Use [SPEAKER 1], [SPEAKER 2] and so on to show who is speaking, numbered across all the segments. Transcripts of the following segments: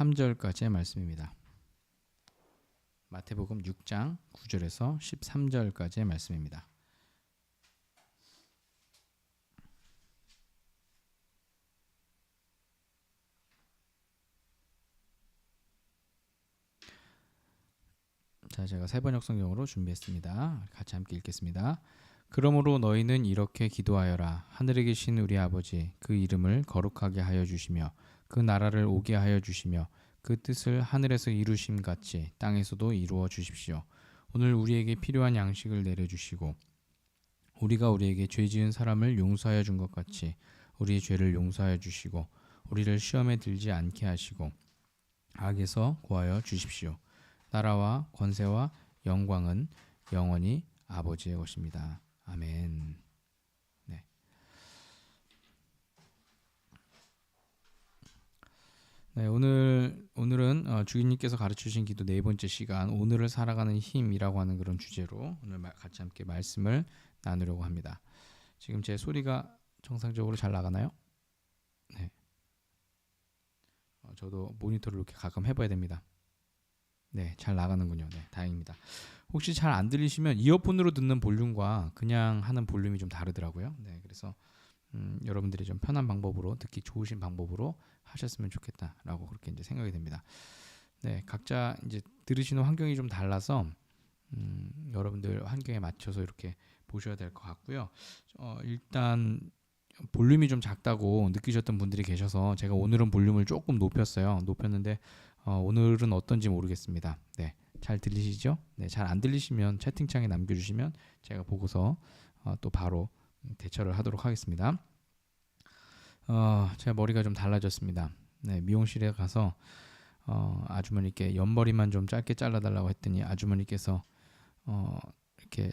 [SPEAKER 1] 13절까지의 말씀입니다. 마태복음 6장 9절에서 13절까지의 말씀입니다. 자, 제가 세번역 성경으로 준비했습니다. 같이 함께 읽겠습니다. 그러므로 너희는 이렇게 기도하여라. 하늘에 계신 우리 아버지, 그 이름을 거룩하게 하여 주시며 그 나라를 오게 하여 주시며 그 뜻을 하늘에서 이루심 같이 땅에서도 이루어 주십시오. 오늘 우리에게 필요한 양식을 내려주시고 우리가 우리에게 죄 지은 사람을 용서하여 준 것 같이 우리의 죄를 용서하여 주시고 우리를 시험에 들지 않게 하시고 악에서 구하여 주십시오. 나라와 권세와 영광은 영원히 아버지의 것입니다. 아멘. 네. 네, 오늘은 주기님께서 가르치신 기도 네 번째 시간, 오늘을 살아가는 힘이라고 하는 그런 주제로 오늘 같이 함께 말씀을 나누려고 합니다. 지금 제 소리가 정상적으로 잘 나가나요? 네. 저도 모니터를 이렇게 가끔 해봐야 됩니다. 네, 잘 나가는군요. 네, 다행입니다. 혹시 잘 안 들리시면 이어폰으로 듣는 볼륨과 그냥 하는 볼륨이 좀 다르더라고요. 네, 그래서 여러분들이 좀 편한 방법으로, 듣기 좋으신 방법으로 하셨으면 좋겠다라고 그렇게 이제 생각이 됩니다. 네, 각자 이제 들으시는 환경이 좀 달라서 여러분들 환경에 맞춰서 이렇게 보셔야 될 것 같고요. 일단 볼륨이 좀 작다고 느끼셨던 분들이 계셔서 제가 오늘은 볼륨을 조금 높였는데 오늘은 어떤지 모르겠습니다. 네, 잘 들리시죠? 네, 잘 안 들리시면 채팅창에 남겨주시면 제가 보고서 또 바로 대처를 하도록 하겠습니다. 제가 머리가 좀 달라졌습니다. 네, 미용실에 가서 아주머니께 옆머리만 좀 짧게 잘라달라고 했더니 아주머니께서 이렇게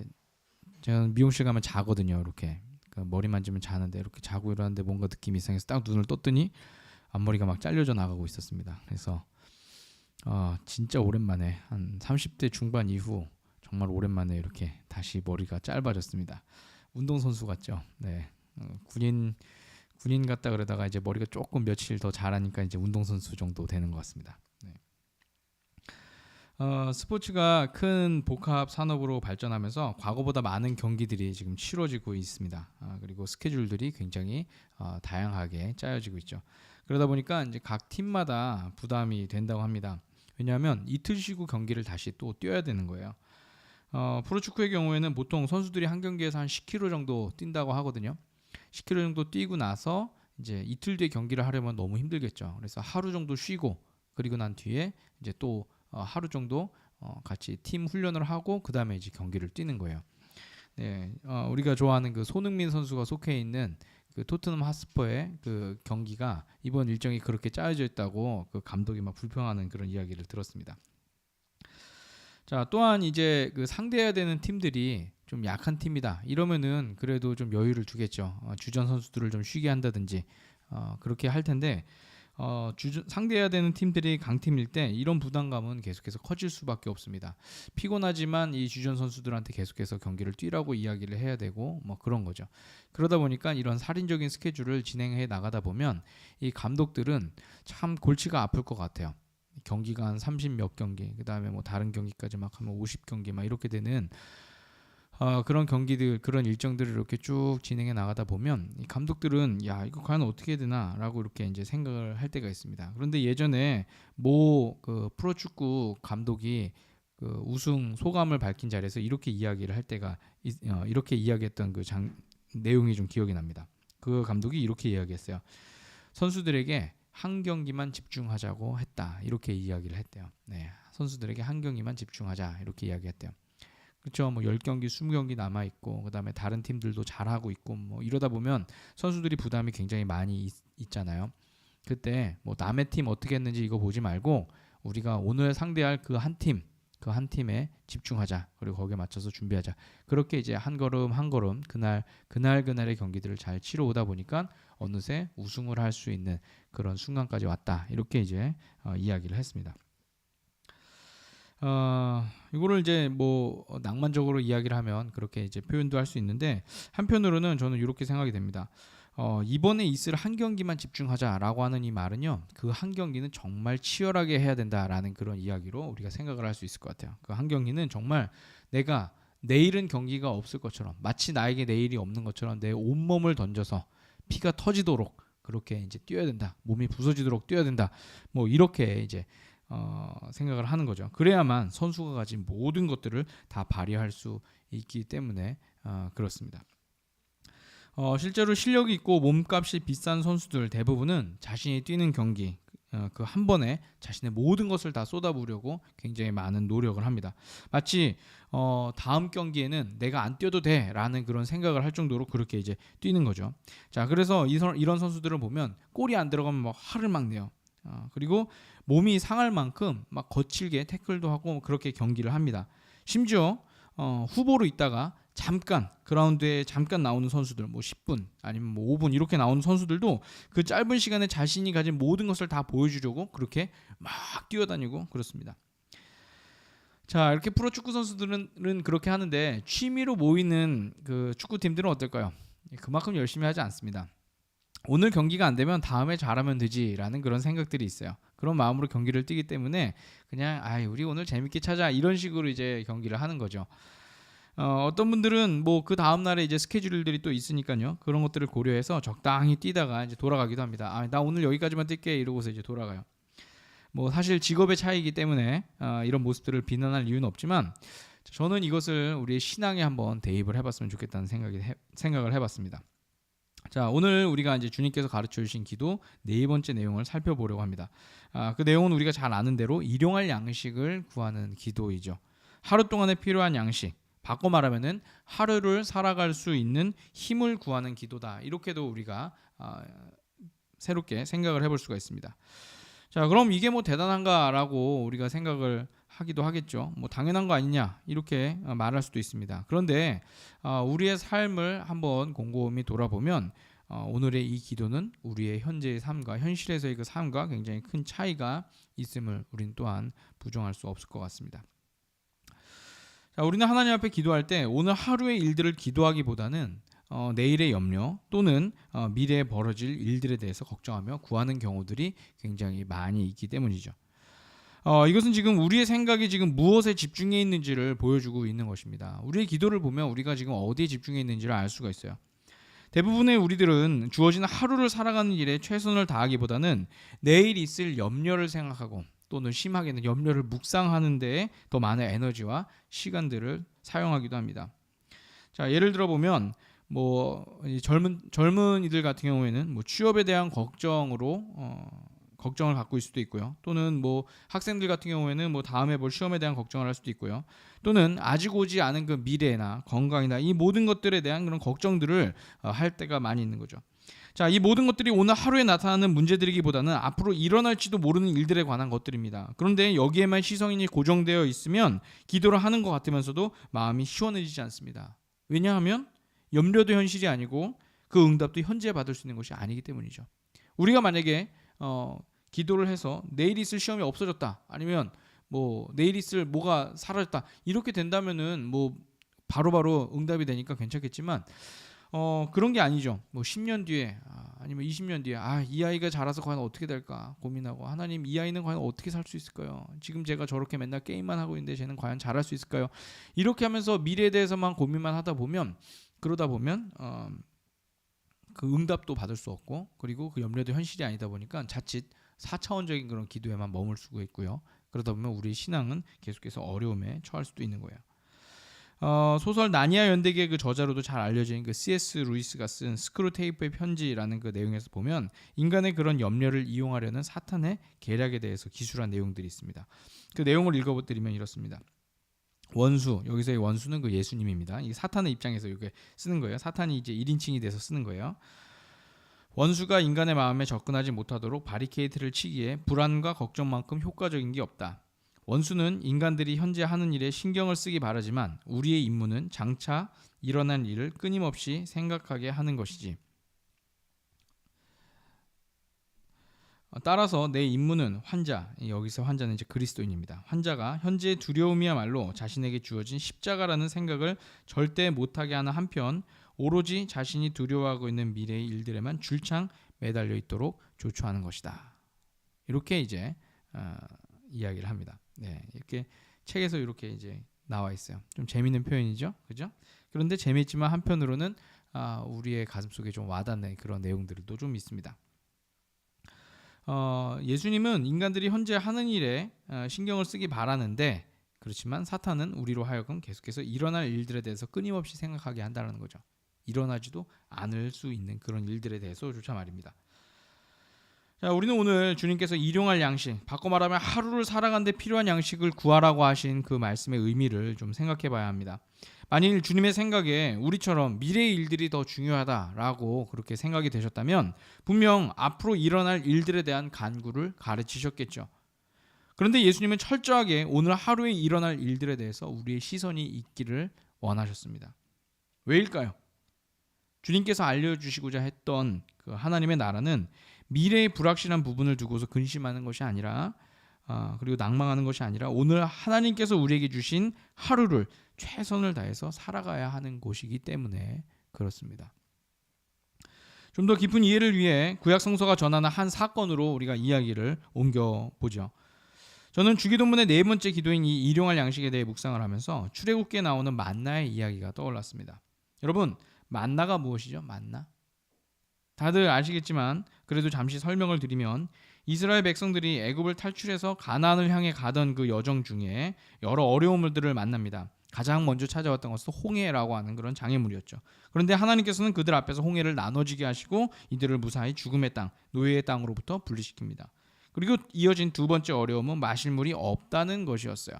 [SPEAKER 1] 제가 미용실 가면 자거든요. 이렇게 머리 만지면 자는데 이렇게 자고 일어났는데 뭔가 느낌이 이상해서 딱 눈을 떴더니 앞머리가 막 잘려져 나가고 있었습니다. 그래서 진짜 오랜만에 한 30대 중반 이후 정말 오랜만에 이렇게 다시 머리가 짧아졌습니다. 운동선수 같죠? 네, 군인 같다 그러다가 이제 머리가 조금 며칠 더 자라니까 이제 운동선수 정도 되는 것 같습니다. 네. 스포츠가 큰 복합 산업으로 발전하면서 과거보다 많은 경기들이 지금 치러지고 있습니다. 그리고 스케줄들이 굉장히 다양하게 짜여지고 있죠. 그러다 보니까 이제 각 팀마다 부담이 된다고 합니다. 왜냐하면 이틀 쉬고 경기를 다시 또 뛰어야 되는 거예요. 프로축구의 경우에는 보통 선수들이 한 경기에서 한 10km 정도 뛴다고 하거든요. 10km 정도 뛰고 나서 이제 이틀 뒤에 경기를 하려면 너무 힘들겠죠. 그래서 하루 정도 쉬고 그리고 난 뒤에 이제 또 하루 정도 같이 팀 훈련을 하고 그 다음에 이제 경기를 뛰는 거예요. 네, 우리가 좋아하는 그 손흥민 선수가 속해 있는 그 토트넘 핫스퍼의 그 경기가 이번 일정이 그렇게 짜여져 있다고 그 감독이 막 불평하는 그런 이야기를 들었습니다. 자, 또한 이제 그 상대해야 되는 팀들이 좀 약한 팀이다 이러면은 그래도 좀 여유를 주겠죠. 주전 선수들을 좀 쉬게 한다든지 그렇게 할 텐데 상대해야 되는 팀들이 강팀일 때 이런 부담감은 계속해서 커질 수밖에 없습니다. 피곤하지만 이 주전 선수들한테 계속해서 경기를 뛰라고 이야기를 해야 되고 뭐 그런 거죠. 그러다 보니까 이런 살인적인 스케줄을 진행해 나가다 보면 이 감독들은 참 골치가 아플 것 같아요. 경기가 한 30몇 경기, 그 다음에 뭐 다른 경기까지 막 하면 50경기 막 이렇게 되는 그런 경기들, 그런 일정들을 이렇게 쭉 진행해 나가다 보면 이 감독들은 야, 이거 과연 어떻게 해야 되나라고 이렇게 이제 생각을 할 때가 있습니다. 그런데 예전에 그 프로축구 감독이 그 우승 소감을 밝힌 자리에서 이렇게 이야기를 할 때가 이렇게 이야기했던 그 내용이 좀 기억이 납니다. 그 감독이 이렇게 이야기했어요. 선수들에게 한 경기만 집중하자고 했다. 이렇게 이야기를 했대요. 네, 선수들에게 한 경기만 집중하자 이렇게 이야기했대요. 그렇죠. 뭐 10경기, 20경기 남아 있고 그다음에 다른 팀들도 잘하고 있고 뭐 이러다 보면 선수들이 부담이 굉장히 많이 있잖아요. 그때 뭐 남의 팀 어떻게 했는지 이거 보지 말고 우리가 오늘 상대할 그 한 팀에 집중하자. 그리고 거기에 맞춰서 준비하자. 그렇게 이제 한 걸음 한 걸음 그날의 경기들을 잘 치러오다 보니까 어느새 우승을 할 수 있는 그런 순간까지 왔다. 이렇게 이제 이야기를 했습니다. 이거를 이제 뭐 낭만적으로 이야기를 하면 그렇게 이제 표현도 할 수 있는데 한편으로는 저는 이렇게 생각이 됩니다. 이번에 있을 한 경기만 집중하자라고 하는 이 말은요, 그 한 경기는 정말 치열하게 해야 된다라는 그런 이야기로 우리가 생각을 할 수 있을 것 같아요. 그 한 경기는 정말 내가 내일은 경기가 없을 것처럼, 마치 나에게 내일이 없는 것처럼 내 온몸을 던져서 피가 터지도록 그렇게 이제 뛰어야 된다. 몸이 부서지도록 뛰어야 된다. 뭐 이렇게 이제 생각을 하는 거죠. 그래야만 선수가 가진 모든 것들을 다 발휘할 수 있기 때문에 그렇습니다. 실제로 실력이 있고 몸값이 비싼 선수들 대부분은 자신이 뛰는 경기 그 한 번에 자신의 모든 것을 다 쏟아부으려고 굉장히 많은 노력을 합니다. 마치 다음 경기에는 내가 안 뛰어도 돼라는 그런 생각을 할 정도로 그렇게 이제 뛰는 거죠. 자, 그래서 이런 선수들을 보면 골이 안 들어가면 막 화를 막 내요. 그리고 몸이 상할 만큼 막 거칠게 태클도 하고 그렇게 경기를 합니다. 심지어 후보로 있다가 잠깐 그라운드에 잠깐 나오는 선수들, 뭐 10분 아니면 뭐 5분 이렇게 나오는 선수들도 그 짧은 시간에 자신이 가진 모든 것을 다 보여주려고 그렇게 막 뛰어다니고 그렇습니다. 자, 이렇게 프로 축구 선수들은 그렇게 하는데 취미로 모이는 그 축구팀들은 어떨까요? 그만큼 열심히 하지 않습니다. 오늘 경기가 안 되면 다음에 잘하면 되지라는 그런 생각들이 있어요. 그런 마음으로 경기를 뛰기 때문에 그냥 우리 오늘 재밌게 차자 이런 식으로 이제 경기를 하는 거죠. 어떤 분들은 뭐 그 다음 날에 이제 스케줄들이 또 있으니까요. 그런 것들을 고려해서 적당히 뛰다가 이제 돌아가기도 합니다. 나 오늘 여기까지만 뛸게 이러고서 이제 돌아가요. 뭐 사실 직업의 차이이기 때문에 이런 모습들을 비난할 이유는 없지만 저는 이것을 우리의 신앙에 한번 대입을 해봤으면 좋겠다는 생각을 해봤습니다. 자, 오늘 우리가 이제 주님께서 가르쳐 주신 기도 네 번째 내용을 살펴보려고 합니다. 그 내용은 우리가 잘 아는 대로 일용할 양식을 구하는 기도이죠. 하루 동안에 필요한 양식, 바꿔 말하면은 하루를 살아갈 수 있는 힘을 구하는 기도다. 이렇게도 우리가 새롭게 생각을 해볼 수가 있습니다. 자, 그럼 이게 뭐 대단한가라고 우리가 생각을 하기도 하겠죠. 뭐 당연한 거 아니냐 이렇게 말할 수도 있습니다. 그런데 우리의 삶을 한번 곰곰이 돌아보면 오늘의 이 기도는 우리의 현재의 삶과 현실에서의 그 삶과 굉장히 큰 차이가 있음을 우리는 또한 부정할 수 없을 것 같습니다. 자, 우리는 하나님 앞에 기도할 때 오늘 하루의 일들을 기도하기보다는 내일의 염려 또는 미래에 벌어질 일들에 대해서 걱정하며 구하는 경우들이 굉장히 많이 있기 때문이죠. 이것은 지금 우리의 생각이 지금 무엇에 집중해 있는지를 보여주고 있는 것입니다. 우리의 기도를 보면 우리가 지금 어디에 집중해 있는지를 알 수가 있어요. 대부분의 우리들은 주어진 하루를 살아가는 일에 최선을 다하기보다는 내일 있을 염려를 생각하고 또는 심하게는 염려를 묵상하는 데에 더 많은 에너지와 시간들을 사용하기도 합니다. 자, 예를 들어 보면 뭐 젊은이들 같은 경우에는 뭐 취업에 대한 걱정으로 걱정을 갖고 있을 수도 있고요. 또는 뭐 학생들 같은 경우에는 뭐 다음에 볼 시험에 대한 걱정을 할 수도 있고요. 또는 아직 오지 않은 그 미래나 건강이나 이 모든 것들에 대한 그런 걱정들을 할 때가 많이 있는 거죠. 자, 이 모든 것들이 오늘 하루에 나타나는 문제들이기보다는 앞으로 일어날지도 모르는 일들에 관한 것들입니다. 그런데 여기에만 시선이 고정되어 있으면 기도를 하는 것 같으면서도 마음이 시원해지지 않습니다. 왜냐하면 염려도 현실이 아니고 그 응답도 현재 받을 수 있는 것이 아니기 때문이죠. 우리가 만약에 기도를 해서 내일 있을 시험이 없어졌다, 아니면 뭐 내일 있을 뭐가 사라졌다 이렇게 된다면은 뭐 바로바로 응답이 되니까 괜찮겠지만 그런 게 아니죠. 뭐 10년 뒤에 아니면 20년 뒤에 이 아이가 자라서 과연 어떻게 될까 고민하고, 하나님 이 아이는 과연 어떻게 살 수 있을까요? 지금 제가 저렇게 맨날 게임만 하고 있는데 쟤는 과연 잘할 수 있을까요? 이렇게 하면서 미래에 대해서만 고민만 하다 보면 그러다 보면 그 응답도 받을 수 없고, 그리고 그 염려도 현실이 아니다 보니까 자칫 4차원적인 그런 기도에만 머물수고 있고요. 그러다 보면 우리 신앙은 계속해서 어려움에 처할 수도 있는 거예요. 소설 나니아 연대기의 그 저자로도 잘 알려진 그 C.S. 루이스가 쓴 스크루테이프의 편지라는 그 내용에서 보면 인간의 그런 염려를 이용하려는 사탄의 계략에 대해서 기술한 내용들이 있습니다. 그 내용을 읽어드리면 이렇습니다. 원수, 여기서의 원수는 그 예수님입니다. 이 사탄의 입장에서 이렇게 쓰는 거예요. 사탄이 이제 1인칭이 돼서 쓰는 거예요. 원수가 인간의 마음에 접근하지 못하도록 바리케이트를 치기에 불안과 걱정만큼 효과적인 게 없다. 원수는 인간들이 현재 하는 일에 신경을 쓰기 바라지만 우리의 임무는 장차 일어난 일을 끊임없이 생각하게 하는 것이지. 따라서 내 임무는 환자, 여기서 환자는 이제 그리스도인입니다. 환자가 현재의 두려움이야말로 자신에게 주어진 십자가라는 생각을 절대 못하게 하는 한편, 오로지 자신이 두려워하고 있는 미래의 일들에만 줄창 매달려 있도록 조초하는 것이다. 이렇게 이제 이야기를 합니다. 네, 이렇게 책에서 이렇게 이제 나와 있어요. 좀 재미있는 표현이죠, 그죠? 그런데 재미있지만 한편으로는 우리의 가슴 속에 좀 와닿는 그런 내용들도 좀 있습니다. 예수님은 인간들이 현재 하는 일에 신경을 쓰기 바라는데, 그렇지만 사탄은 우리로 하여금 계속해서 일어날 일들에 대해서 끊임없이 생각하게 한다는 거죠. 일어나지도 않을 수 있는 그런 일들에 대해서조차 말입니다. 자, 우리는 오늘 주님께서 일용할 양식, 바꿔 말하면 하루를 살아가는 데 필요한 양식을 구하라고 하신 그 말씀의 의미를 좀 생각해 봐야 합니다. 만일 주님의 생각에 우리처럼 미래의 일들이 더 중요하다라고 그렇게 생각이 되셨다면 분명 앞으로 일어날 일들에 대한 간구를 가르치셨겠죠. 그런데 예수님은 철저하게 오늘 하루에 일어날 일들에 대해서 우리의 시선이 있기를 원하셨습니다. 왜일까요? 주님께서 알려주시고자 했던 그 하나님의 나라는 미래의 불확실한 부분을 두고서 근심하는 것이 아니라 그리고 낭망하는 것이 아니라 오늘 하나님께서 우리에게 주신 하루를 최선을 다해서 살아가야 하는 곳이기 때문에 그렇습니다. 좀 더 깊은 이해를 위해 구약 성서가 전하는 한 사건으로 우리가 이야기를 옮겨보죠. 저는 주기도문의 네 번째 기도인 이 일용할 양식에 대해 묵상을 하면서 출애굽기에 나오는 만나의 이야기가 떠올랐습니다. 여러분, 만나가 무엇이죠? 만나? 다들 아시겠지만 그래도 잠시 설명을 드리면 이스라엘 백성들이 애굽을 탈출해서 가나안을 향해 가던 그 여정 중에 여러 어려움들을 만납니다. 가장 먼저 찾아왔던 것은 홍해라고 하는 그런 장애물이었죠. 그런데 하나님께서는 그들 앞에서 홍해를 나눠지게 하시고 이들을 무사히 죽음의 땅, 노예의 땅으로부터 분리시킵니다. 그리고 이어진 두 번째 어려움은 마실 물이 없다는 것이었어요.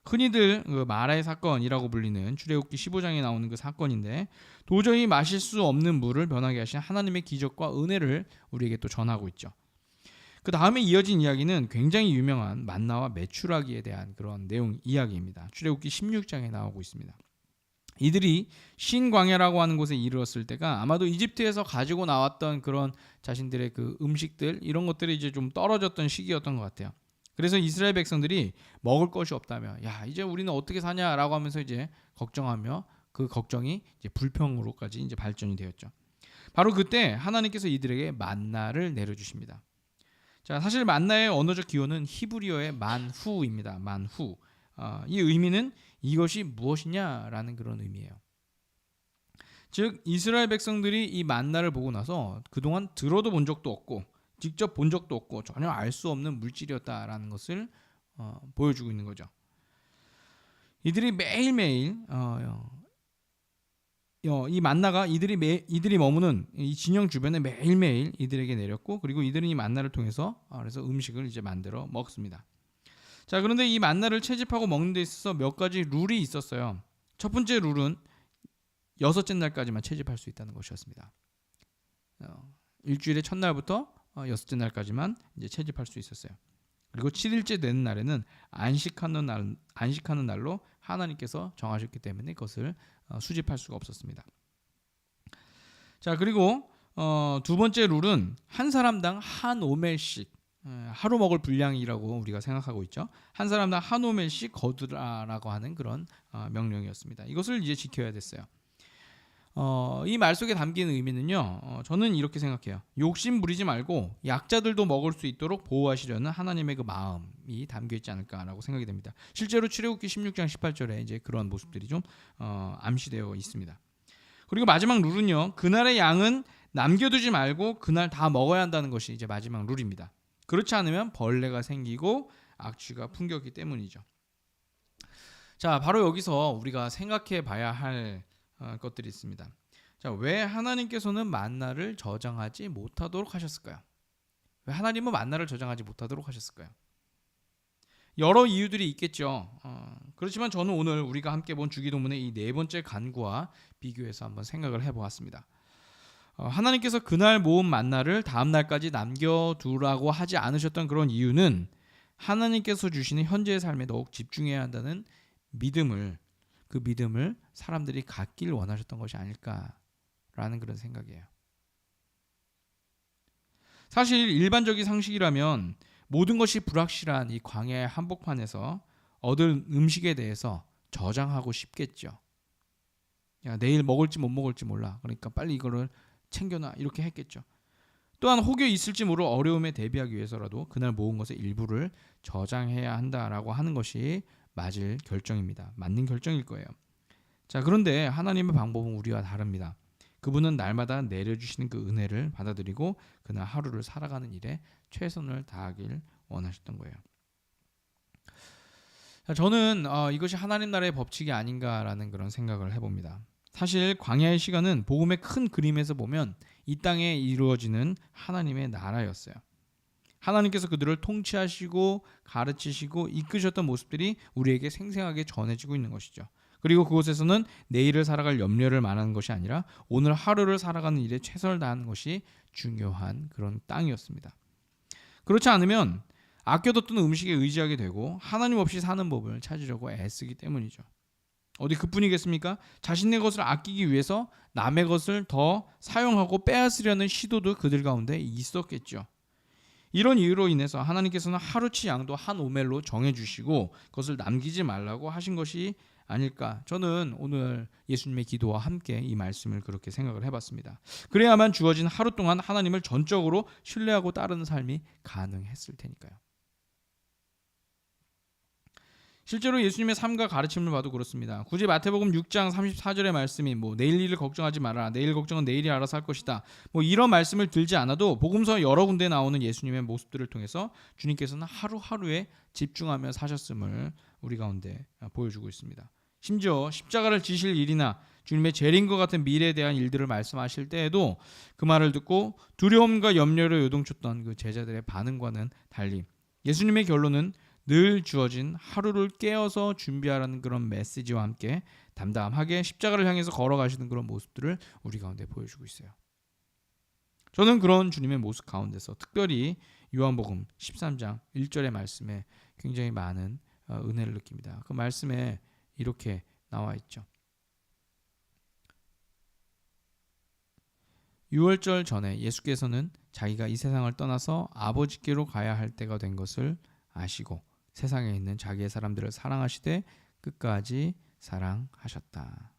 [SPEAKER 1] 흔히들 그 마라의 사건이라고 불리는 출애굽기 15장에 나오는 그 사건인데 도저히 마실 수 없는 물을 변하게 하신 하나님의 기적과 은혜를 우리에게 또 전하고 있죠. 그 다음에 이어진 이야기는 굉장히 유명한 만나와 메추라기에 대한 그런 내용 이야기입니다. 출애굽기 16장에 나오고 있습니다. 이들이 신광야라고 하는 곳에 이르렀을 때가 아마도 이집트에서 가지고 나왔던 그런 자신들의 그 음식들 이런 것들이 이제 좀 떨어졌던 시기였던 것 같아요. 그래서 이스라엘 백성들이 먹을 것이 없다며 야 이제 우리는 어떻게 사냐라고 하면서 이제 걱정하며 그 걱정이 이제 불평으로까지 이제 발전이 되었죠. 바로 그때 하나님께서 이들에게 만나를 내려주십니다. 자, 사실 만나의 언어적 기원은 히브리어의 만후입니다. 만후. 이 의미는 이것이 무엇이냐라는 그런 의미예요. 즉 이스라엘 백성들이 이 만나를 보고 나서 그동안 들어도 본 적도 없고 직접 본 적도 없고 전혀 알 수 없는 물질이었다라는 것을 보여주고 있는 거죠. 이들이 매일매일 이 만나가 이들이 머무는 이 진영 주변에 매일매일 이들에게 내렸고 그리고 이들은 이 만나를 통해서 그래서 음식을 이제 만들어 먹습니다. 자, 그런데 이 만나를 채집하고 먹는 데 있어서 몇 가지 룰이 있었어요. 첫 번째 룰은 6째 날까지만 채집할 수 있다는 것이었습니다. 일주일의 첫날부터 6째 날까지만 이제 채집할 수 있었어요. 그리고 7일째 되는 날에는 안식하는 날로 하나님께서 정하셨기 때문에 그것을 수집할 수가 없었습니다. 자, 그리고 두 번째 룰은 한 사람당 한 오멜씩 하루 먹을 분량이라고 우리가 생각하고 있죠. 한 사람당 한 오멜씩 거두라라고 하는 그런 명령이었습니다. 이것을 이제 지켜야 됐어요. 이 말 속에 담긴 의미는요. 저는 이렇게 생각해요. 욕심 부리지 말고 약자들도 먹을 수 있도록 보호하시려는 하나님의 그 마음이 담겨 있지 않을까라고 생각이 됩니다. 실제로 출애굽기 16장 18절에 이제 그런 모습들이 좀 암시되어 있습니다. 그리고 마지막 룰은요. 그날의 양은 남겨두지 말고 그날 다 먹어야 한다는 것이 이제 마지막 룰입니다. 그렇지 않으면 벌레가 생기고 악취가 풍겼기 때문이죠. 자, 바로 여기서 우리가 생각해 봐야 할 것들이 있습니다. 자, 왜 하나님께서는 만나를 저장하지 못하도록 하셨을까요? 왜 하나님은 만나를 저장하지 못하도록 하셨을까요? 여러 이유들이 있겠죠. 그렇지만 저는 오늘 우리가 함께 본 주기도문의 이 네 번째 간구와 비교해서 한번 생각을 해보았습니다. 하나님께서 그날 모은 만나를 다음 날까지 남겨두라고 하지 않으셨던 그런 이유는 하나님께서 주시는 현재의 삶에 더욱 집중해야 한다는 그 믿음을 사람들이 갖길 원하셨던 것이 아닐까라는 그런 생각이에요. 사실 일반적인 상식이라면 모든 것이 불확실한 이 광야의 한복판에서 얻을 음식에 대해서 저장하고 싶겠죠. 야, 내일 먹을지 못 먹을지 몰라. 그러니까 빨리 이거를 챙겨놔. 이렇게 했겠죠. 또한 혹여 있을지 모를 어려움에 대비하기 위해서라도 그날 모은 것의 일부를 저장해야 한다라고 하는 것이 맞을 결정입니다. 맞는 결정일 거예요. 자, 그런데 하나님의 방법은 우리와 다릅니다. 그분은 날마다 내려주시는 그 은혜를 받아들이고 그날 하루를 살아가는 일에 최선을 다하길 원하셨던 거예요. 자, 저는 이것이 하나님 나라의 법칙이 아닌가라는 그런 생각을 해봅니다. 사실 광야의 시간은 복음의 큰 그림에서 보면 이 땅에 이루어지는 하나님의 나라였어요. 하나님께서 그들을 통치하시고 가르치시고 이끄셨던 모습들이 우리에게 생생하게 전해지고 있는 것이죠. 그리고 그곳에서는 내일을 살아갈 염려를 말하는 것이 아니라 오늘 하루를 살아가는 일에 최선을 다하는 것이 중요한 그런 땅이었습니다. 그렇지 않으면 아껴뒀던 음식에 의지하게 되고 하나님 없이 사는 법을 찾으려고 애쓰기 때문이죠. 어디 그뿐이겠습니까? 자신의 것을 아끼기 위해서 남의 것을 더 사용하고 빼앗으려는 시도도 그들 가운데 있었겠죠. 이런 이유로 인해서 하나님께서는 하루치 양도 한 오멜로 정해주시고 그것을 남기지 말라고 하신 것이 아닐까. 저는 오늘 예수님의 기도와 함께 이 말씀을 그렇게 생각을 해봤습니다. 그래야만 주어진 하루 동안 하나님을 전적으로 신뢰하고 따르는 삶이 가능했을 테니까요. 실제로 예수님의 삶과 가르침을 봐도 그렇습니다. 굳이 마태복음 6장 34절의 말씀이 내일 일을 걱정하지 마라. 내일 걱정은 내일이 알아서 할 것이다. 이런 말씀을 들지 않아도 복음서 여러 군데 나오는 예수님의 모습들을 통해서 주님께서는 하루하루에 집중하며 사셨음을 우리 가운데 보여주고 있습니다. 심지어 십자가를 지실 일이나 주님의 재림과 같은 미래에 대한 일들을 말씀하실 때에도 그 말을 듣고 두려움과 염려를 요동쳤던 그 제자들의 반응과는 달리 예수님의 결론은 늘 주어진 하루를 깨어서 준비하라는 그런 메시지와 함께 담담하게 십자가를 향해서 걸어가시는 그런 모습들을 우리 가운데 보여주고 있어요. 저는 그런 주님의 모습 가운데서 특별히 요한복음 13장 1절의 말씀에 굉장히 많은 은혜를 느낍니다. 그 말씀에 이렇게 나와 있죠. 유월절 전에 예수께서는 자기가 이 세상을 떠나서 아버지께로 가야 할 때가 된 것을 아시고 세상에 있는 자기의 사람들을 사랑하시되 끝까지 사랑하셨다.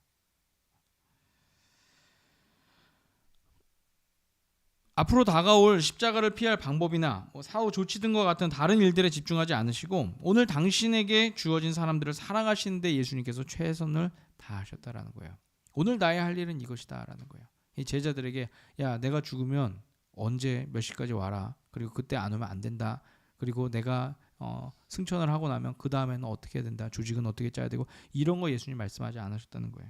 [SPEAKER 1] 앞으로 다가올 십자가를 피할 방법이나 사후 조치 등과 같은 다른 일들에 집중하지 않으시고 오늘 당신에게 주어진 사람들을 사랑하시는데 예수님께서 최선을 다하셨다라는 거예요. 오늘 나야 할 일은 이것이다라는 거예요. 이 제자들에게 야, 내가 죽으면 언제 몇 시까지 와라. 그리고 그때 안 오면 안 된다. 그리고 내가 승천을 하고 나면 그 다음에는 어떻게 해야 된다. 조직은 어떻게 짜야 되고 이런 거 예수님 말씀하지 않으셨다는 거예요.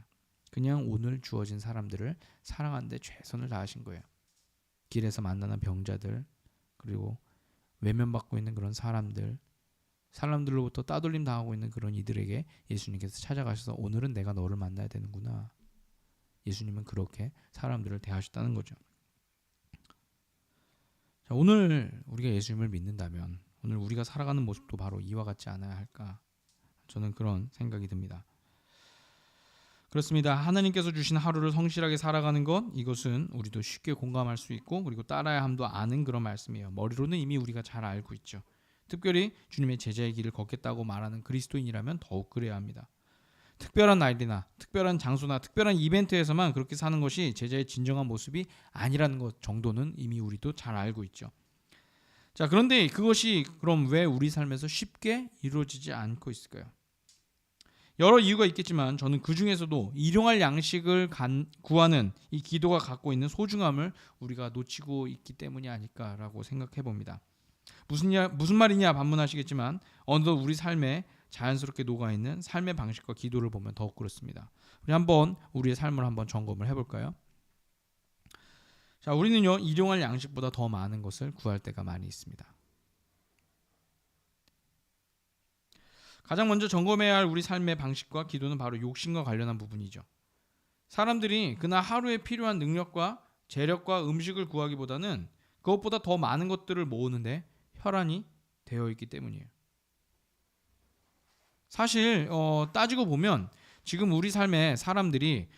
[SPEAKER 1] 그냥 오늘 주어진 사람들을 사랑하는데 최선을 다하신 거예요. 길에서 만나는 병자들 그리고 외면받고 있는 그런 사람들로부터 따돌림 당하고 있는 그런 이들에게 예수님께서 찾아가셔서 오늘은 내가 너를 만나야 되는구나. 예수님은 그렇게 사람들을 대하셨다는 거죠. 자, 오늘 우리가 예수님을 믿는다면 오늘 우리가 살아가는 모습도 바로 이와 같지 않아야 할까? 저는 그런 생각이 듭니다. 그렇습니다. 하나님께서 주신 하루를 성실하게 살아가는 것, 이것은 우리도 쉽게 공감할 수 있고 그리고 따라야 함도 아는 그런 말씀이에요. 머리로는 이미 우리가 잘 알고 있죠. 특별히 주님의 제자의 길을 걷겠다고 말하는 그리스도인이라면 더욱 그래야 합니다. 특별한 날이나 특별한 장소나 특별한 이벤트에서만 그렇게 사는 것이 제자의 진정한 모습이 아니라는 것 정도는 이미 우리도 잘 알고 있죠. 자, 그런데 그것이 그럼 왜 우리 삶에서 쉽게 이루어지지 않고 있을까요? 여러 이유가 있겠지만 저는 그 중에서도 일용할 양식을 구하는 이 기도가 갖고 있는 소중함을 우리가 놓치고 있기 때문이 아닐까라고 생각해 봅니다. 무슨 말이냐 반문하시겠지만 어느덧 우리 삶에 자연스럽게 녹아있는 삶의 방식과 기도를 보면 더욱 그렇습니다. 우리 한번 우리의 삶을 한번 점검을 해볼까요? 자, 우리는요 일용할 양식보다 더 많은 것을 구할 때가 많이 있습니다. 가장 먼저 점검해야 할 우리 삶의 방식과 기도는 바로 욕심과 관련한 부분이죠. 사람들이 그날 하루에 필요한 능력과 재력과 음식을 구하기보다는 그것보다 더 많은 것들을 모으는데 혈안이 되어 있기 때문이에요. 사실 따지고 보면 지금 우리 삶의 사람들이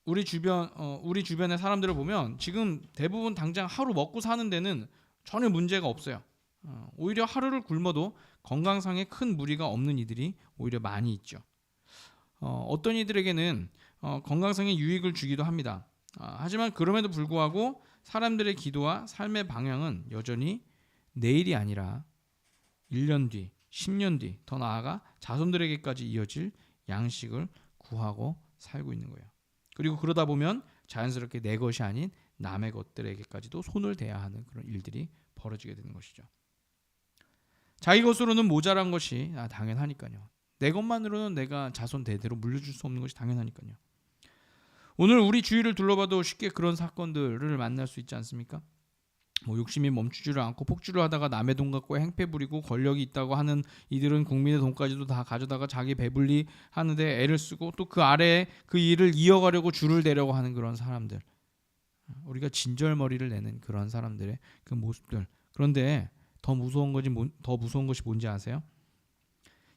[SPEAKER 1] 우리 주변의 사람들을 보면 지금 대부분 당장 하루 먹고 사는 데는 전혀 문제가 없어요. 오히려 하루를 굶어도 건강상에 큰 무리가 없는 이들이 오히려 많이 있죠. 어떤 이들에게는 건강상의 유익을 주기도 합니다. 하지만 그럼에도 불구하고 사람들의 기도와 삶의 방향은 여전히 내일이 아니라 1년 뒤, 10년 뒤, 더 나아가 자손들에게까지 이어질 양식을 구하고 살고 있는 거예요. 그리고 그러다 보면 자연스럽게 내 것이 아닌 남의 것들에게까지도 손을 대야 하는 그런 일들이 벌어지게 되는 것이죠. 자기 것으로는 모자란 것이 당연하니까요. 내 것만으로는 내가 자손 대대로 물려줄 수 없는 것이 당연하니까요. 오늘 우리 주위를 둘러봐도 쉽게 그런 사건들을 만날 수 있지 않습니까? 욕심이 멈추지를 않고 폭주를 하다가 남의 돈 갖고 행패 부리고 권력이 있다고 하는 이들은 국민의 돈까지도 다 가져다가 자기 배불리 하는데 애를 쓰고 또 그 아래에 그 일을 이어가려고 줄을 대려고 하는 그런 사람들, 우리가 진절머리를 내는 그런 사람들의 그 모습들. 그런데 더 무서운 것이 뭔지 아세요?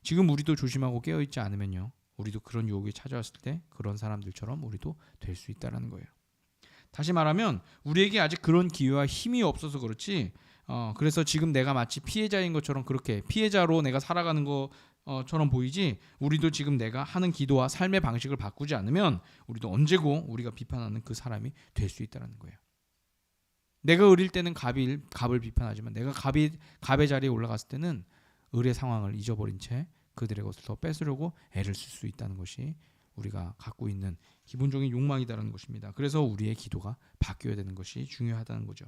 [SPEAKER 1] 지금 우리도 조심하고 깨어있지 않으면요, 우리도 그런 유혹이 찾아왔을 때 그런 사람들처럼 우리도 될 수 있다는 거예요. 다시 말하면 우리에게 아직 그런 기회와 힘이 없어서 그렇지, 그래서 지금 내가 마치 피해자인 것처럼 그렇게 피해자로 내가 살아가는 것처럼 보이지, 우리도 지금 내가 하는 기도와 삶의 방식을 바꾸지 않으면 우리도 언제고 우리가 비판하는 그 사람이 될 수 있다는 거예요. 내가 을일 때는 갑을 비판하지만 내가 갑의 자리에 올라갔을 때는 을의 상황을 잊어버린 채 그들의 것을 더 뺏으려고 애를 쓸 수 있다는 것이 우리가 갖고 있는 기본적인 욕망이다라는 것입니다. 그래서 우리의 기도가 바뀌어야 되는 것이 중요하다는 거죠.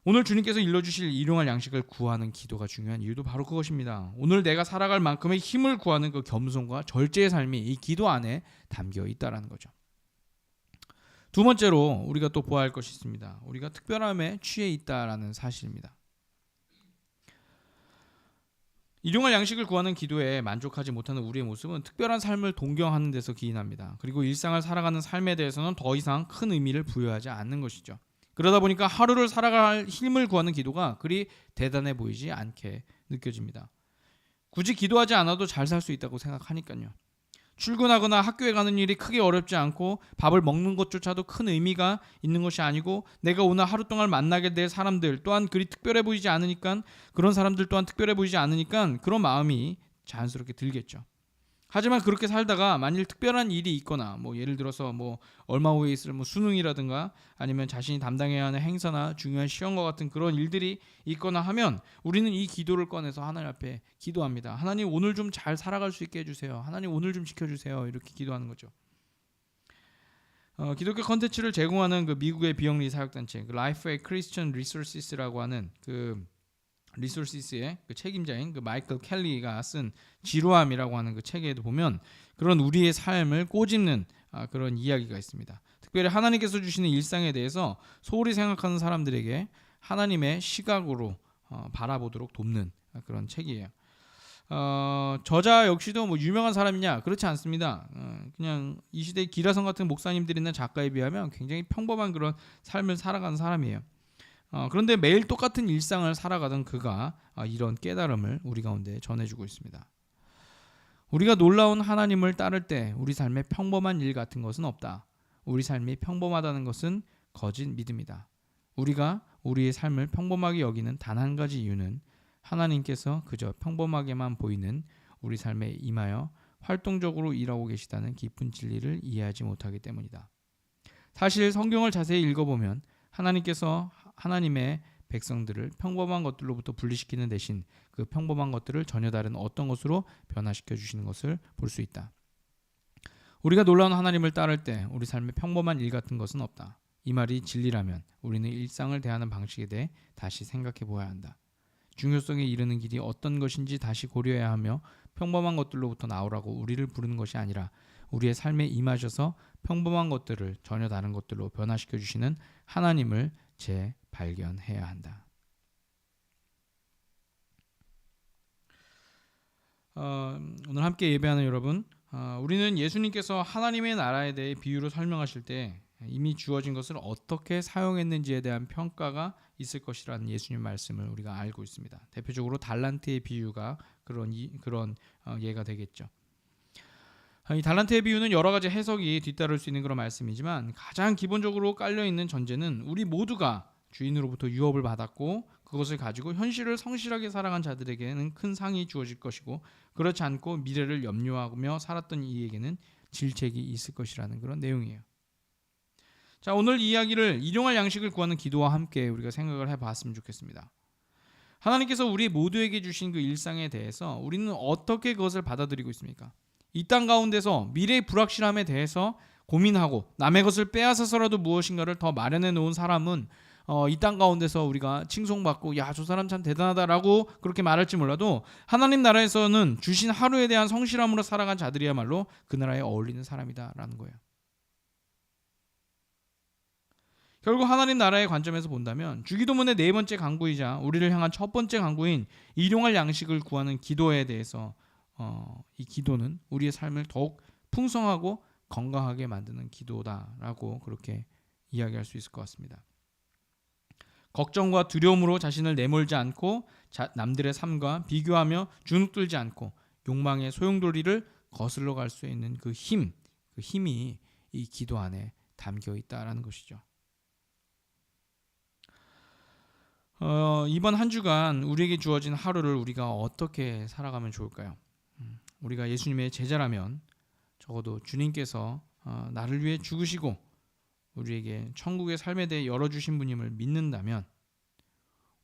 [SPEAKER 1] 오늘 주님께서 일러주실 일용할 양식을 구하는 기도가 중요한 이유도 바로 그것입니다. 오늘 내가 살아갈 만큼의 힘을 구하는 그 겸손과 절제의 삶이 이 기도 안에 담겨 있다는 거죠. 두 번째로 우리가 또 보아야 할 것이 있습니다. 우리가 특별함에 취해 있다라는 사실입니다. 일용할 양식을 구하는 기도에 만족하지 못하는 우리의 모습은 특별한 삶을 동경하는 데서 기인합니다. 그리고 일상을 살아가는 삶에 대해서는 더 이상 큰 의미를 부여하지 않는 것이죠. 그러다 보니까 하루를 살아갈 힘을 구하는 기도가 그리 대단해 보이지 않게 느껴집니다. 굳이 기도하지 않아도 잘 살 수 있다고 생각하니까요. 출근하거나 학교에 가는 일이 크게 어렵지 않고 밥을 먹는 것조차도 큰 의미가 있는 것이 아니고 내가 오늘 하루 동안 만나게 될 사람들 또한 그리 특별해 보이지 않으니까, 그런 사람들 또한 특별해 보이지 않으니까 그런 마음이 자연스럽게 들겠죠. 하지만 그렇게 살다가 만일 특별한 일이 있거나 예를 들어서 얼마 후에 있을 수능이라든가 아니면 자신이 담당해야 하는 행사나 중요한 시험과 같은 그런 일들이 있거나 하면 우리는 이 기도를 꺼내서 하나님 앞에 기도합니다. 하나님, 오늘 좀 잘 살아갈 수 있게 해주세요. 하나님, 오늘 좀 지켜주세요. 이렇게 기도하는 거죠. 기독교 컨텐츠를 제공하는 그 미국의 비영리 사역단체 Lifeway Christian Resources라고 하는 그 리소시스의 그 책임자인 그 마이클 켈리가 쓴 지루함이라고 하는 그 책에도 보면 그런 우리의 삶을 꼬집는 그런 이야기가 있습니다. 특별히 하나님께서 주시는 일상에 대해서 소홀히 생각하는 사람들에게 하나님의 시각으로 바라보도록 돕는 그런 책이에요. 저자 역시도 유명한 사람이냐? 그렇지 않습니다. 그냥 이 시대의 기라성 같은 목사님들이나 작가에 비하면 굉장히 평범한 그런 삶을 살아가는 사람이에요. 그런데 매일 똑같은 일상을 살아가던 그가 이런 깨달음을 우리 가운데 전해주고 있습니다. 우리가 놀라운 하나님을 따를 때 우리 삶에 평범한 일 같은 것은 없다. 우리 삶이 평범하다는 것은 거짓 믿음이다. 우리가 우리의 삶을 평범하게 여기는 단 한 가지 이유는 하나님께서 그저 평범하게만 보이는 우리 삶에 임하여 활동적으로 일하고 계시다는 깊은 진리를 이해하지 못하기 때문이다. 사실 성경을 자세히 읽어보면 하나님께서 하나님의 백성들을 평범한 것들로부터 분리시키는 대신 그 평범한 것들을 전혀 다른 어떤 것으로 변화시켜 주시는 것을 볼 수 있다. 우리가 놀라운 하나님을 따를 때 우리 삶에 평범한 일 같은 것은 없다. 이 말이 진리라면 우리는 일상을 대하는 방식에 대해 다시 생각해 보아야 한다. 중요성에 이르는 길이 어떤 것인지 다시 고려해야 하며 평범한 것들로부터 나오라고 우리를 부르는 것이 아니라 우리의 삶에 임하셔서 평범한 것들을 전혀 다른 것들로 변화시켜 주시는 하나님을 재발견해야 한다. 오늘 함께 예배하는 여러분, 우리는 예수님께서 하나님의 나라에 대해 비유로 설명하실 때 이미 주어진 것을 어떻게 사용했는지에 대한 평가가 있을 것이라는 예수님 말씀을 우리가 알고 있습니다. 대표적으로 달란트의 비유가 그런 예가 되겠죠. 이 달란트의 비유는 여러 가지 해석이 뒤따를 수 있는 그런 말씀이지만 가장 기본적으로 깔려 있는 전제는 우리 모두가 주인으로부터 유업을 받았고 그것을 가지고 현실을 성실하게 살아간 자들에게는 큰 상이 주어질 것이고, 그렇지 않고 미래를 염려하며 살았던 이에게는 질책이 있을 것이라는 그런 내용이에요. 자, 오늘 이야기를 일용할 양식을 구하는 기도와 함께 우리가 생각을 해봤으면 좋겠습니다. 하나님께서 우리 모두에게 주신 그 일상에 대해서 우리는 어떻게 그것을 받아들이고 있습니까? 이 땅 가운데서 미래의 불확실함에 대해서 고민하고 남의 것을 빼앗아서라도 무엇인가를 더 마련해 놓은 사람은 이 땅 가운데서 우리가 칭송받고 야, 저 사람 참 대단하다라고 그렇게 말할지 몰라도, 하나님 나라에서는 주신 하루에 대한 성실함으로 살아간 자들이야말로 그 나라에 어울리는 사람이다라는 거예요. 결국 하나님 나라의 관점에서 본다면 주기도문의 네 번째 강구이자 우리를 향한 첫 번째 강구인 일용할 양식을 구하는 기도에 대해서 이 기도는 우리의 삶을 더욱 풍성하고 건강하게 만드는 기도다라고 그렇게 이야기할 수 있을 것 같습니다. 걱정과 두려움으로 자신을 내몰지 않고 남들의 삶과 비교하며 주눅들지 않고 욕망의 소용돌이를 거슬러 갈 수 있는 그 힘이 이 기도 안에 담겨 있다라는 것이죠. 이번 한 주간 우리에게 주어진 하루를 우리가 어떻게 살아가면 좋을까요? 우리가 예수님의 제자라면 적어도 주님께서 나를 위해 죽으시고 우리에게 천국의 삶에 대해 열어주신 분임을 믿는다면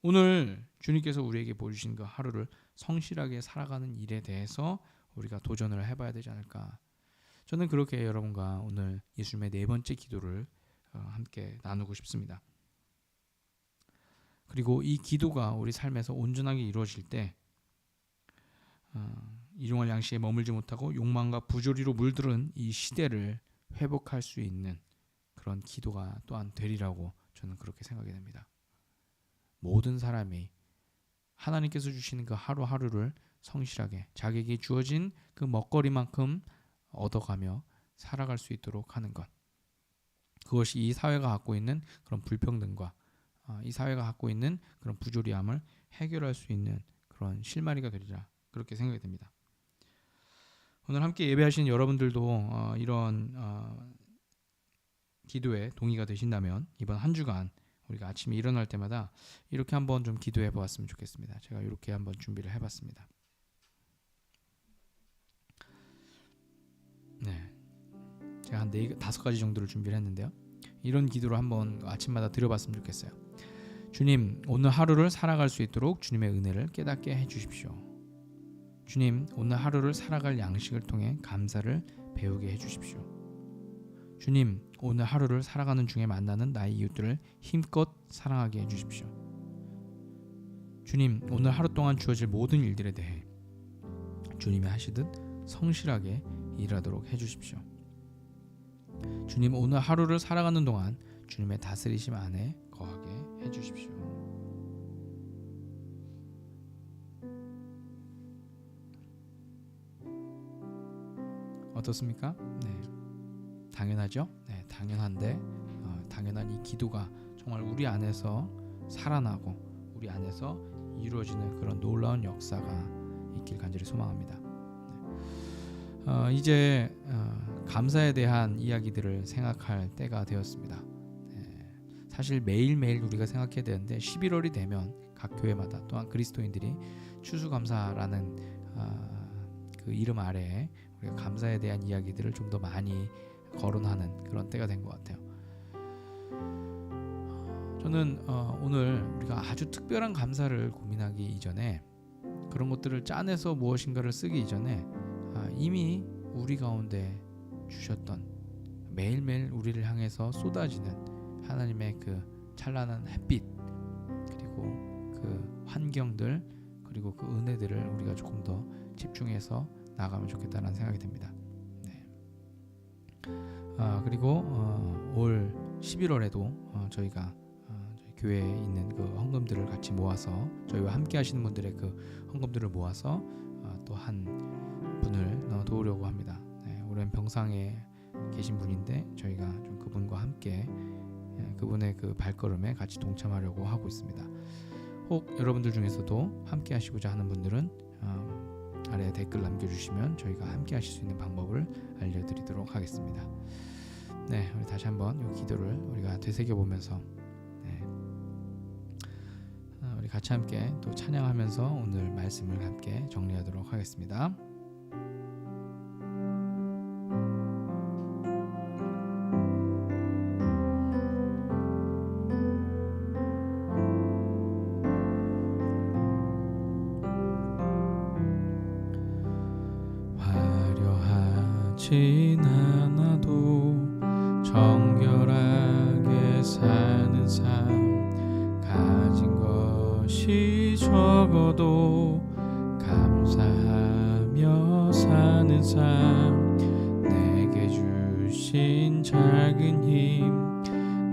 [SPEAKER 1] 오늘 주님께서 우리에게 보여주신 그 하루를 성실하게 살아가는 일에 대해서 우리가 도전을 해봐야 되지 않을까. 저는 그렇게 여러분과 오늘 예수님의 네 번째 기도를 함께 나누고 싶습니다. 그리고 이 기도가 우리 삶에서 온전하게 이루어질 때 일용할 양식에 머물지 못하고 욕망과 부조리로 물들은 이 시대를 회복할 수 있는 그런 기도가 또한 되리라고 저는 그렇게 생각이 됩니다. 모든 사람이 하나님께서 주시는 그 하루하루를 성실하게 자기에게 주어진 그 먹거리만큼 얻어가며 살아갈 수 있도록 하는 것, 그것이 이 사회가 갖고 있는 그런 불평등과 이 사회가 갖고 있는 그런 부조리함을 해결할 수 있는 그런 실마리가 되리라, 그렇게 생각이 됩니다. 오늘 함께 예배하신 여러분들도 이런 기도에 동의가 되신다면 이번 한 주간 우리가 아침에 일어날 때마다 이렇게 한번 좀 기도해 보았으면 좋겠습니다. 제가 이렇게 한번 준비를 해봤습니다. 네, 제가 한 4-5가지 정도를 준비를 했는데요. 이런 기도를 한번 아침마다 드려봤으면 좋겠어요. 주님, 오늘 하루를 살아갈 수 있도록 주님의 은혜를 깨닫게 해주십시오. 주님, 오늘 하루를 살아갈 양식을 통해 감사를 배우게 해주십시오. 주님, 오늘 하루를 살아가는 중에 만나는 나의 이웃들을 힘껏 사랑하게 해주십시오. 주님, 오늘 하루 동안 주어질 모든 일들에 대해 주님이 하시듯 성실하게 일하도록 해주십시오. 주님, 오늘 하루를 살아가는 동안 주님의 다스리심 안에 거하게 해주십시오. 어떻습니까? 네, 당연하죠? 네, 당연한데 당연한 이 기도가 정말 우리 안에서 살아나고 우리 안에서 이루어지는 그런 놀라운 역사가 있길 간절히 소망합니다. 이제 감사에 대한 이야기들을 생각할 때가 되었습니다. 사실 매일매일 우리가 생각해야 되는데 11월이 되면 각 교회마다 또한 그리스도인들이 추수감사라는 그 이름 아래에 우리가 감사에 대한 이야기들을 좀 더 많이 거론하는 그런 때가 된 것 같아요. 저는 오늘 우리가 아주 특별한 감사를 고민하기 이전에, 그런 것들을 짜내서 무엇인가를 쓰기 이전에 이미 우리 가운데 주셨던, 매일매일 우리를 향해서 쏟아지는 하나님의 그 찬란한 햇빛, 그리고 그 환경들, 그리고 그 은혜들을 우리가 조금 더 집중해서 나가면 좋겠다는 생각이 듭니다. 네. 그리고 올 11월에도 저희가 저희 교회에 있는 그 헌금들을 같이 모아서, 저희와 함께 하시는 분들의 그 헌금들을 모아서 또 한 분을 도우려고 합니다. 네, 오랜 병상에 계신 분인데 저희가 좀 그분과 함께 그분의 그 발걸음에 같이 동참하려고 하고 있습니다. 혹 여러분들 중에서도 함께 하시고자 하는 분들은 아래에 댓글 남겨주시면 저희가 함께 하실 수 있는 방법을 알려드리도록 하겠습니다. 네, 우리 다시 한번 이 기도를 우리가 되새겨보면서 우리 같이 함께 또 찬양하면서 오늘 말씀을 함께 정리하도록 하겠습니다. 화려하진 않아도 정결하게 사는 삶, 가진 것이 적어도 감사하며 사는 삶, 내게 주신 작은 힘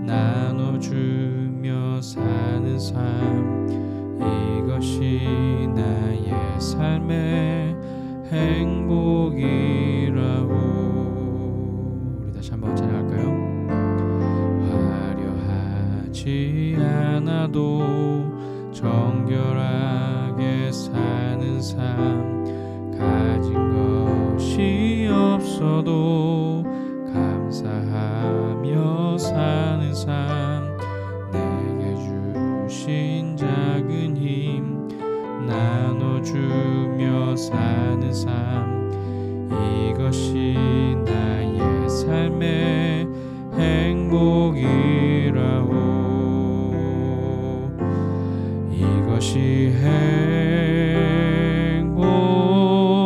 [SPEAKER 1] 나눠주며 사는 삶, 이것이 나의 삶의 행복이라고. 우리 다시 한번 찬양할까요? 화려하지 않아도 정결하게 사는 삶, 가진 것이 없어도 감사하며 사는 삶, 내게 주신 작은 힘 나눠주며 사는 삶, 이것이 나의 삶의 행복이라고. 이것이 행복이라고.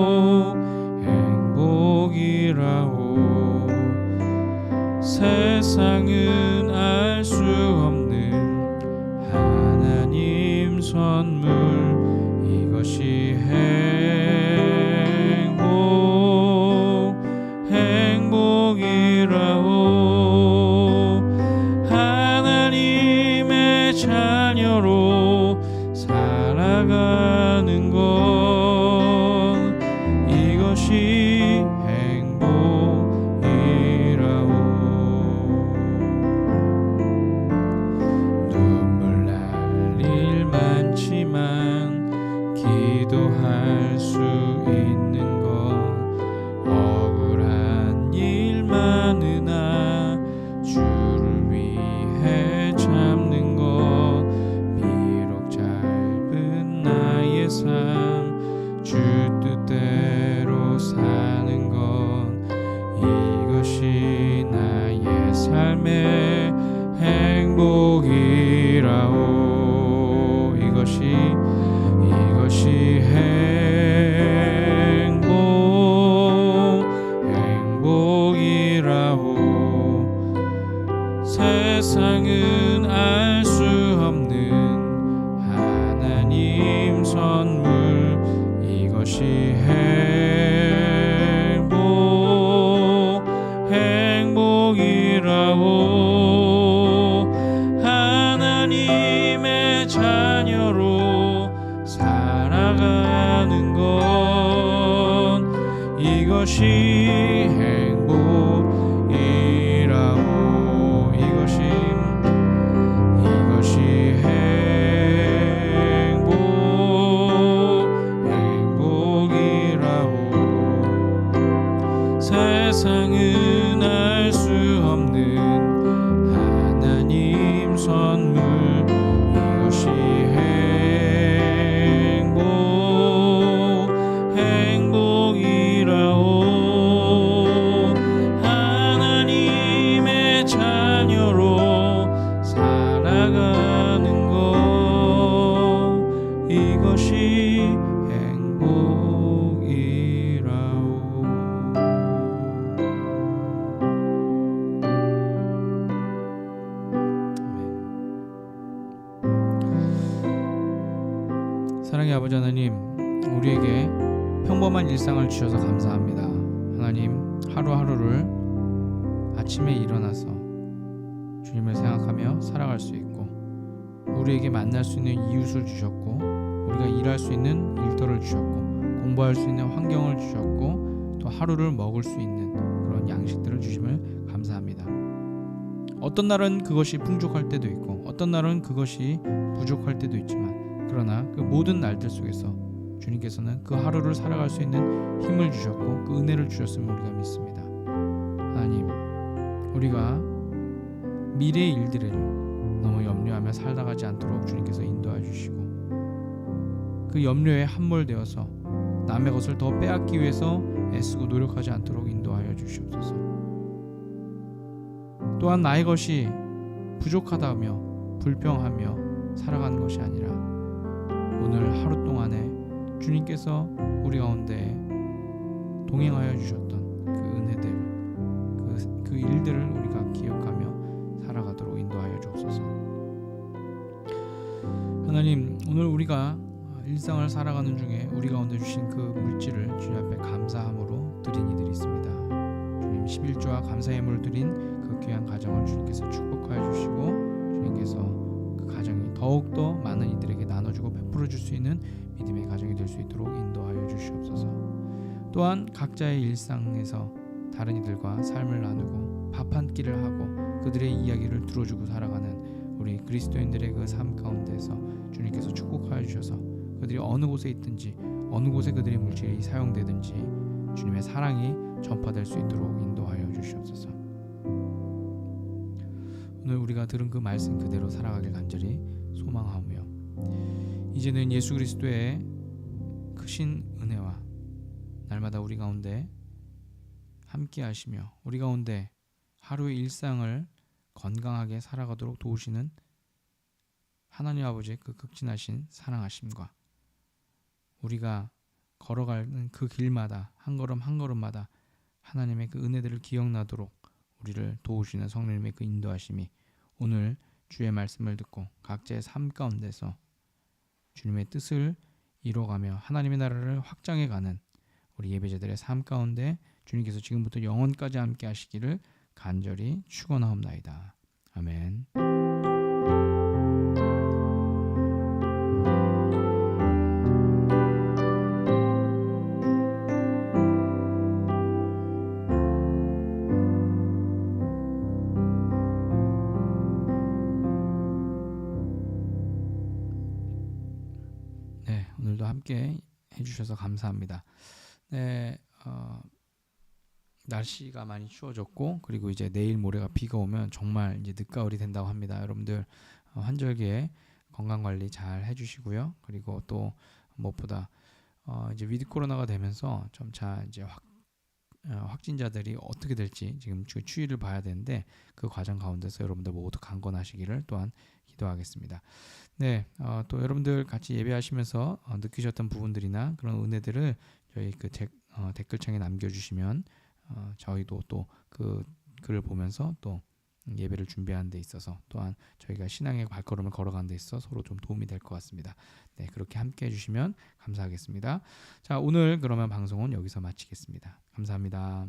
[SPEAKER 1] 세상은 알 수 없는 하나님 선물, 이것이 행복이라고. 하나님의 자녀로 살아가는 것, 이것이 행복이라고. 눈물 날 일 많지만 기도할 수 있는 것, 억울한 일 많으나 주를 위해 참는 것, 비록 짧은 나의 삶 주 뜻대로 사는 것, 이것이 나의 삶의 행복이라고. 이것이 행복이라고. 세상은 알 수 없는 하나님 선물, 이것이 행복이라고. 하나님의 자녀로 살아가는 것, 이것이 행복이라고. 이것이 행복이라고. 세상은 알 수 없는 하나님 선물, 이것이 행복이라고. 하나님의 자녀로 살아가는 것, 이것이 행복이라고. 사랑의 아버지 하나님, 우리에게 평범한 일상을 주셔서 감사합니다. 하나님, 하루하루를 아침에 일어나서 주님을 생각하며 살아갈 수 있고, 우리에게 만날 수 있는 이웃을 주셨고, 우리가 일할 수 있는 일터를 주셨고, 공부할 수 있는 환경을 주셨고, 또 하루를 먹을 수 있는 그런 양식들을 주심을 감사합니다. 어떤 날은 그것이 풍족할 때도 있고, 어떤 날은 그것이 부족할 때도 있지만, 그러나 그 모든 날들 속에서 주님께서는 그 하루를 살아갈 수 있는 힘을 주셨고, 그 은혜를 주셨음을 우리가 믿습니다. 하나님, 우리가 미래의 일들을 너무 염려하며 살아가지 않도록 주님께서 인도해 주시고, 그 염려에 함몰되어서 남의 것을 더 빼앗기 위해서 애쓰고 노력하지 않도록 인도하여 주시옵소서. 또한 나의 것이 부족하다며 불평하며 살아가는 것이 아니라 오늘 하루 동안에 주님께서 우리 가운데 동행하여 주셨던 그 은혜들, 그 일들을 우리가 기억하며 살아가도록 인도하여 주옵소서. 하나님, 오늘 우리가 일상을 살아가는 중에 우리 가운데 주신 그 물질을 주님 앞에 감사함으로 드린 이들이 있습니다. 주님, 11조와 감사의 예물을 드린 그 귀한 가정을 주님께서 축복하여 주시고 주님께서 그 가정이 더욱더 많은 이들에게 나눠주고 베풀어 줄 수 있는 믿음의 가정이 될 수 있도록 인도하여 주시옵소서. 또한 각자의 일상에서 다른 이들과 삶을 나누고 밥 한 끼를 하고 그들의 이야기를 들어주고 살아가는 우리 그리스도인들의 그 삶 가운데서 주님께서 축복하여 주셔서 그들이 어느 곳에 있든지 어느 곳에 그들의 물질이 사용되든지 주님의 사랑이 전파될 수 있도록 인도하여 주시옵소서. 오늘 우리가 들은 그 말씀 그대로 살아가길 간절히 소망하며 이제는 예수 그리스도의 크신 은혜와 날마다 우리 가운데 함께 하시며 우리 가운데 하루의 일상을 건강하게 살아가도록 도우시는 하나님 아버지의 그 극진하신 사랑하심과 우리가 걸어가는 그 길마다 한 걸음 한 걸음마다 하나님의 그 은혜들을 기억나도록 우리를 도우시는 성령님의 그 인도하심이 오늘 주의 말씀을 듣고 각자의 삶 가운데서 주님의 뜻을 이뤄가며 하나님의 나라를 확장해가는 우리 예배자들의 삶 가운데 주님께서 지금부터 영원까지 함께 하시기를 간절히 축원하옵나이다. 아멘. 네, 오늘도 함께 해주셔서 감사합니다. 네, 날씨가 많이 추워졌고 그리고 이제 내일 모레가 비가 오면 정말 이제 늦가을이 된다고 합니다. 여러분들 환절기에 건강 관리 잘 해주시고요. 그리고 또 무엇보다 이제 위드 코로나가 되면서 점차 이제 확진자들이 어떻게 될지 지금 추이를 봐야 되는데 그 과정 가운데서 여러분들 모두 강건하시기를 또한 기도하겠습니다. 네, 또 여러분들 같이 예배하시면서 느끼셨던 부분들이나 그런 은혜들을 저희 그 댓글창에 남겨주시면 저희도 또 그 글을 보면서 또 예배를 준비하는 데 있어서 또한 저희가 신앙의 발걸음을 걸어가는 데 있어서 서로 좀 도움이 될 것 같습니다. 네, 그렇게 함께 해주시면 감사하겠습니다. 자, 오늘 그러면 방송은 여기서 마치겠습니다. 감사합니다.